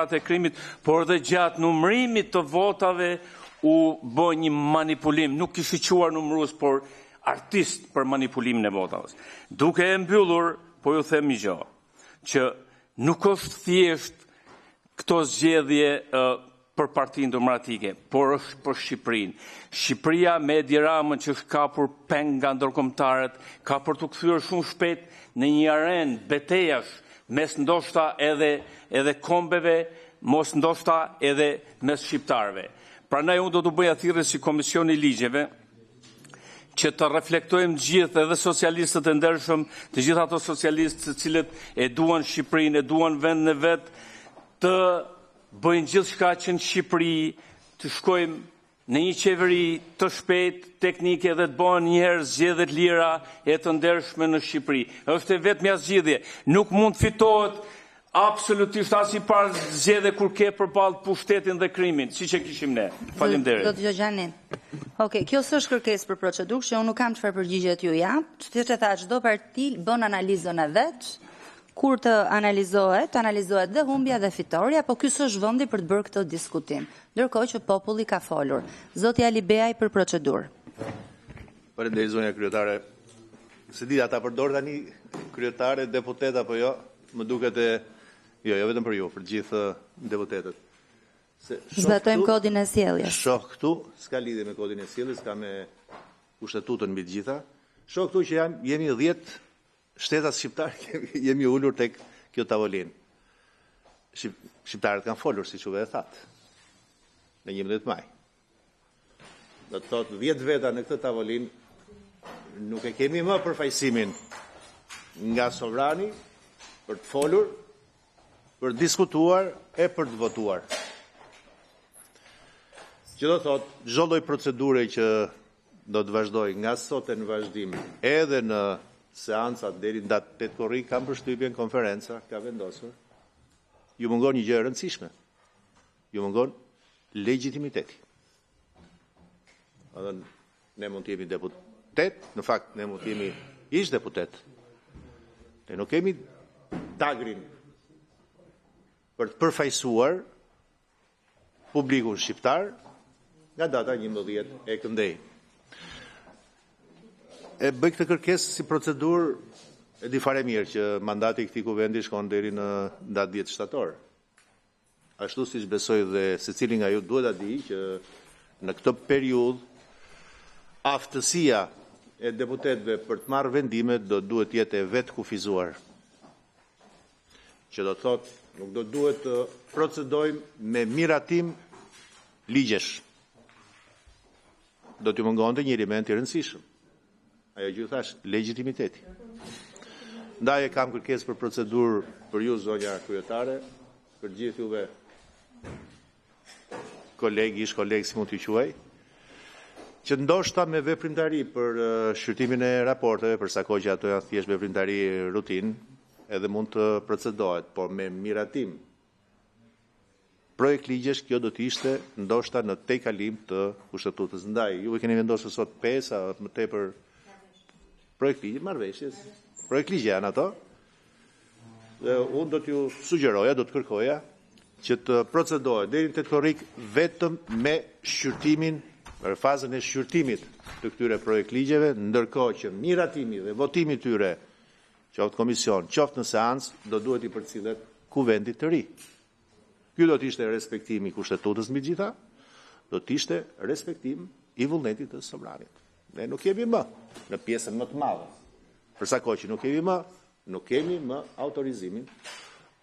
e krimit, por dhe gjatë numërimit të votave u bë një manipulim, nuk i fiquar numërues, por artist për manipulimin e votave. Duke e mbyllur, po ju them një gjë, që nuk është thjesht këto zgjedhje për Partinë Demokratike, por është për Shqipërinë. Shqipëria me Edi Ramën që është kapur peng nga ndërkombëtarët, ka për të kthyer shumë shpejt në një arenë betejash mes ndoshta edhe kombeve, mos ndoshta edhe mes shqiptarëve. Prandaj unë do të bëja thirrje si Komisioni i Ligjeve që të reflektojmë gjithë edhe socialistët e ndershëm, të gjithë ato socialistë të cilët e duan Shqipërinë, e duan vendin e vet, të bëjnë gjithçka që në Shqipëri të shkojmë në një qeveri të shpejt, teknike dhe të bëhen njëherë zgjedhje të lira e të ndershme në Shqipëri. Është e vetmja zgjidhje. Nuk mund fitohet absolutisht as i parë zgjedhje kur ke përballë pushtetin dhe krimin, siç e kishim ne. Faleminderit. Zoti Gjogjani. Okej, kjo s'është kërkesë për procedurë, që unë nuk kam çfarë përgjigje t'ju jap. Thjesht e tha çdo parti bën analizën e vet. Kur të analizohet dhe humbja dhe fitoria, po ky s'është vendi për të bërë këtë diskutim. Ndërkohë që populli ka folur. Zoti Ali Beaj për procedurë. Faleminderit zonja kryetare. Se di ata përdor tani kryetare, deputet apo jo, më duket jo vetëm për ju, për gjithë deputetët. Zbatojmë kodin e sjelljes. Shoh këtu, s'ka lidhje me kodin e sjelljes, ka me kushtetutën mbi të gjitha. Shoh këtu që jemi 10 shtetat shqiptarë, jemi ulur tek kjo tavolinë. Shqiptarët kanë folur, siç u thatë, në 11 maj. Do të thotë 10 veta në këtë tavolinë, nuk e kemi më përfaqësimin nga sovrani për të folur, për të diskutuar e për të votuar. Që do thotë, çdo lloj procedure që do të vazhdoj nga sot e në vazhdim, edhe në seancat deri në datë 8 korrik, kam përshtypjen konferenca ka vendosur, ju mungon një gjë e rëndësishme. Ju mungon legitimiteti. Edhe ne mund të jemi deputet, në fakt ne mund të jemi ish deputet. Ne nuk kemi tagrin për të përfaqësuar publikun shqiptar nga data 11 e këndej. E bëj këtë kërkesë si procedurë, e di fare mirë që mandati i këtij kuvendi shkon deri në datë 10 shtator. Ashtu siç besoj dhe secili nga ju duhet ta di që në këtë periudhë aftësia e deputetëve për të marrë vendime duhet të jetë e vetë kufizuar. Që do të thotë, nuk do duhet të procedojmë me miratim ligjesh. Do t'ju mungonte një element i rëndësishëm. Ajo që ju thash, legitimiteti. Ndaj e kam kërkesë për procedurë për ju, zonja kryetare, për gjithë juve kolegi, ish kolegë, si mund t'ju quaj, që ndoshta me veprimtari për shqyrtimin e raporteve, për sa kohë që ato janë thjesht veprimtari rutinë, edhe mund të procedohet, por me miratim. Projekt ligjesh, kjo do të ishte ndoshta në tejkalim të kushtetutës. Ndaj, ju e keni vendosur sot 5 a më tepër projekt ligje, marrëveshjes. Projekt ligje janë ato. Dhe unë do t'ju sugjeroja, do të kërkoja që të procedohet deri në 8 korrik vetëm me shqyrtimin, në fazën e shqyrtimit të këtyre projekt ligjeve, ndërkohë që miratimi dhe votimi tyre, qoftë komision, qoftë në seancë, do duhet i përcillet kuvendit të ri. Ky do të ishte respektimi i kushtetutës mbi gjitha, do të ishte respektim i vullnetit të sovranit. Ne nuk kemi më në pjesën më të madhe. Për sa kohë që nuk kemi më autorizimin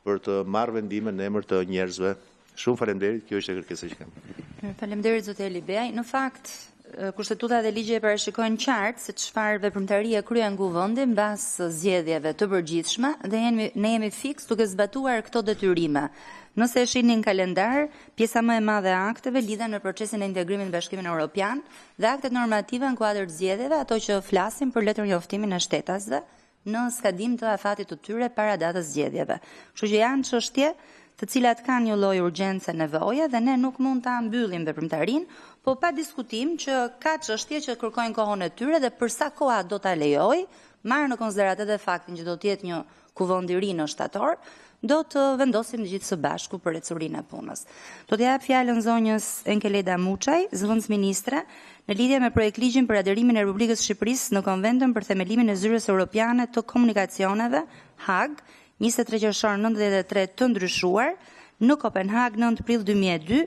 për të marrë vendime në emër të njerëzve. Shumë faleminderit, kjo ishte kërkesa që kam. Faleminderit zoti Ali Beaj. Në fakt, kushtetuta dhe ligje parashikojnë qartë se çfarë veprimtarie kryen kuvendi mbas zgjedhjeve të përgjithshme dhe ne jemi fiks duke zbatuar këto detyrime. Nëse e shihni në kalendar, pjesa më e madhe e akteve lidhen me procesin e integrimit në Bashkimin Evropian dhe aktet normative në kuadër të zgjedhjeve, ato që flasin për letër njoftimin e shtetasve në skadim të afatit të tyre para datës zgjedhjeve. Kështu që janë çështje të cilat kanë një lloj urgjence nevoje dhe ne nuk mund ta mbyllim veprimtarinë, po pa diskutim që ka çështje që kërkojnë kohën e tyre dhe për sa koha do ta lejoj, marrë në konsiderat edhe faktin që do të jetë një kuvend i ri në shtator, do të vendosim gjithë së bashku për ecurinë e punës. Do t'jap fjalën zonjës Enkeleda Muçaj, zëvendës ministre, në lidhje me projektligjin për aderimin e Republikës së Shqipërisë në Konventën për themelimin e Zyrës Europiane të Komunikacioneve, Hag, 23 qershor 93 të ndryshuar, në Kopenhag 9 prill 2002,